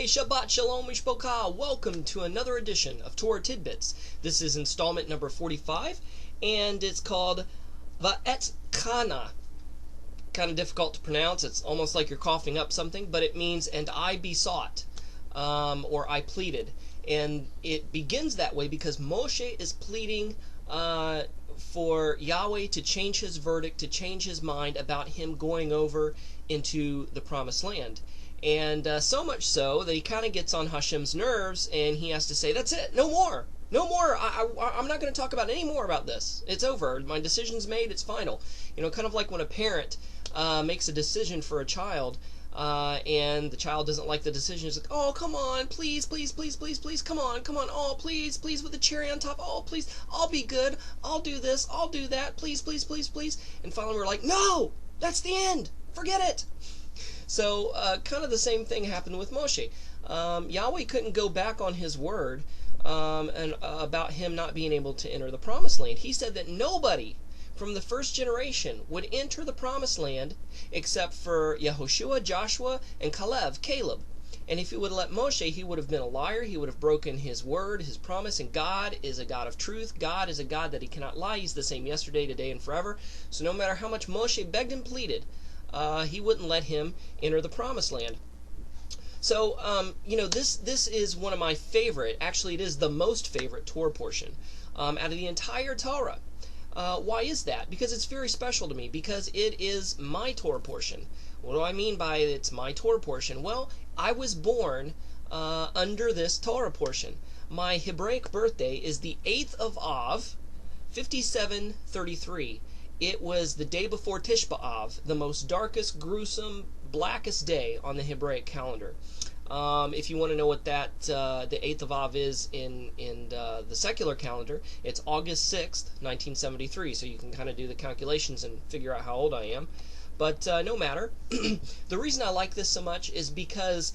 Hey, Shabbat Shalom Mishpocha! Welcome to another edition of Torah Tidbits. This is installment number 45, and it's called Va'et Kana. Kind of difficult to pronounce. It's almost like you're coughing up something, but it means, and I besought, or I pleaded. And it begins that way because Moshe is pleading for Yahweh to change his verdict, to change his mind about him going over into the Promised Land. And so much so that he kind of gets on Hashem's nerves, and he has to say, that's it, no more. No more. I'm not going to talk about any more about this. It's over. My decision's made. It's final. You know, kind of like when a parent makes a decision for a child, and the child doesn't like the decision. It's like, oh, come on, please, please, please, please, please, come on. Oh, please, please, with the cherry on top. Oh, please, I'll be good. I'll do this. I'll do that. Please, please, please, please. And finally we're like, no, that's the end. Forget it. So kind of the same thing happened with Moshe. Yahweh couldn't go back on his word and about him not being able to enter the Promised Land. He said that nobody from the first generation would enter the Promised Land except for Yehoshua, Joshua, and Caleb. And if he would have let Moshe, he would have been a liar. He would have broken his word, his promise. And God is a God of truth. God is a God that he cannot lie. He's the same yesterday, today, and forever. So no matter how much Moshe begged and pleaded, he wouldn't let him enter the Promised Land. So, you know, this is one of my favorite, actually it is the most favorite Torah portion out of the entire Torah. Why is that? Because it's very special to me, because it is my Torah portion. What do I mean by it's my Torah portion? Well, I was born under this Torah portion. My Hebraic birthday is the 8th of Av, 5733. It was the day before Tisha B'Av, the most darkest, gruesome, blackest day on the Hebraic calendar. If you want to know what that the 8th of Av is in the secular calendar, it's August 6th, 1973. So you can kind of do the calculations and figure out how old I am. But no matter. The reason I like this so much is because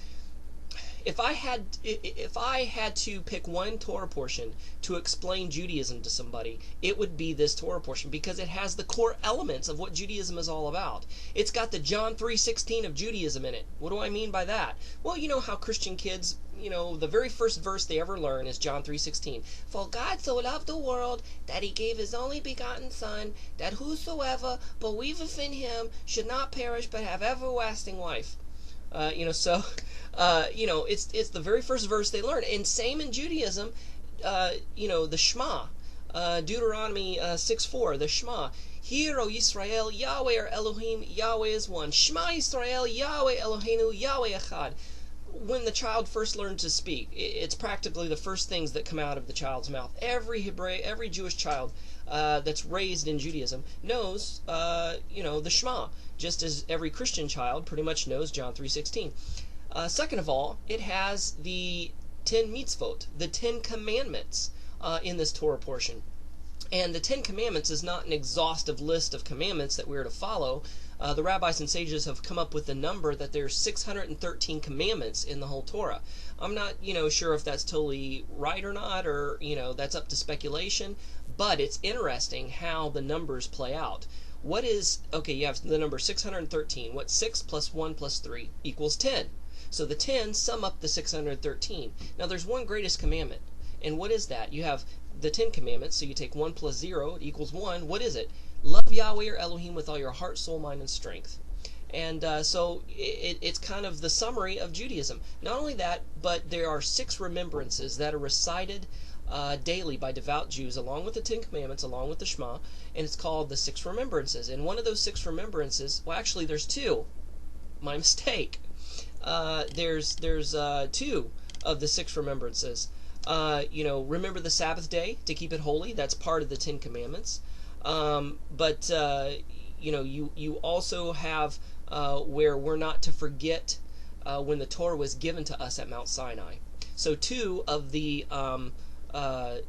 if I had to pick one Torah portion to explain Judaism to somebody, it would be this Torah portion, because it has the core elements of what Judaism is all about. It's got the John 3:16 of Judaism in it. What do I mean by that? Well, you know how Christian kids, you know, the very first verse they ever learn is John 3:16. For God so loved the world that he gave his only begotten Son, that whosoever believeth in him should not perish but have everlasting life. You know, so you know, it's the very first verse they learn. And same in Judaism, you know, the Shema, Deuteronomy 6:4, the Shema. Hear, O Yisrael, Yahweh our Elohim, Yahweh is one. Shema Yisrael, Yahweh Eloheinu, Yahweh Echad. When the child first learns to speak, it's practically the first things that come out of the child's mouth. Every Jewish child that's raised in Judaism knows, you know, the Shema, just as every Christian child pretty much knows John 3:16. Second of all, it has the 10 mitzvot, the 10 commandments in this Torah portion. And the 10 commandments is not an exhaustive list of commandments that we're to follow. The rabbis and sages have come up with the number that there's 613 commandments in the whole Torah. I'm not, you know, sure if that's totally right or not, or, you know, that's up to speculation, but it's interesting how the numbers play out. What is, okay, you have the number 613. What's 6 plus 1 plus 3 equals 10. So the 10 sum up the 613. Now there's one greatest commandment. And what is that? You have the 10 commandments, so you take 1 plus 0, it equals 1. What is it? Love Yahweh your Elohim with all your heart, soul, mind, and strength. And so it's kind of the summary of Judaism. Not only that, but there are 6 remembrances that are recited daily by devout Jews, along with the 10 commandments, along with the Shema, and it's called the 6 remembrances. And one of those 6 remembrances, well, actually there's 2. My mistake. There's 2 of the 6 remembrances. You know, remember the Sabbath day to keep it holy. That's part of the 10 commandments. But you know, you also have where we're not to forget when the Torah was given to us at Mount Sinai. So 2 of the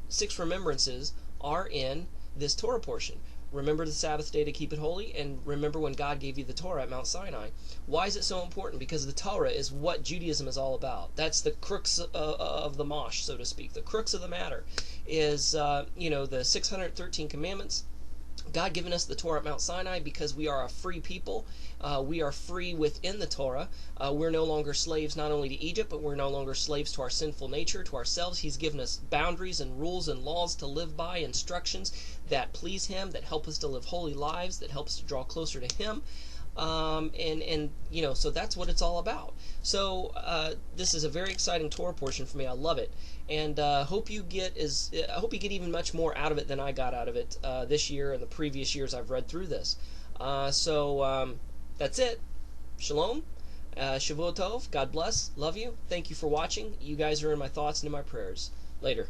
6 remembrances are in this Torah portion. Remember the Sabbath day to keep it holy, and remember when God gave you the Torah at Mount Sinai. Why is it so important? Because the Torah is what Judaism is all about. That's the crux of the mosh, so to speak. The crux of the matter is, you know, the 613 commandments, God given us the Torah at Mount Sinai because we are a free people. We are free within the Torah. We're no longer slaves not only to Egypt, but we're no longer slaves to our sinful nature, to ourselves. He's given us boundaries and rules and laws to live by, instructions that please Him, that help us to live holy lives, that help us to draw closer to Him. And you know, so that's what it's all about. So this is a very exciting Torah portion for me. I love it, and hope you get even much more out of it than I got out of it this year and the previous years I've read through this. So that's it. Shalom, Shavua Tov. God bless. Love you. Thank you for watching. You guys are in my thoughts and in my prayers. Later.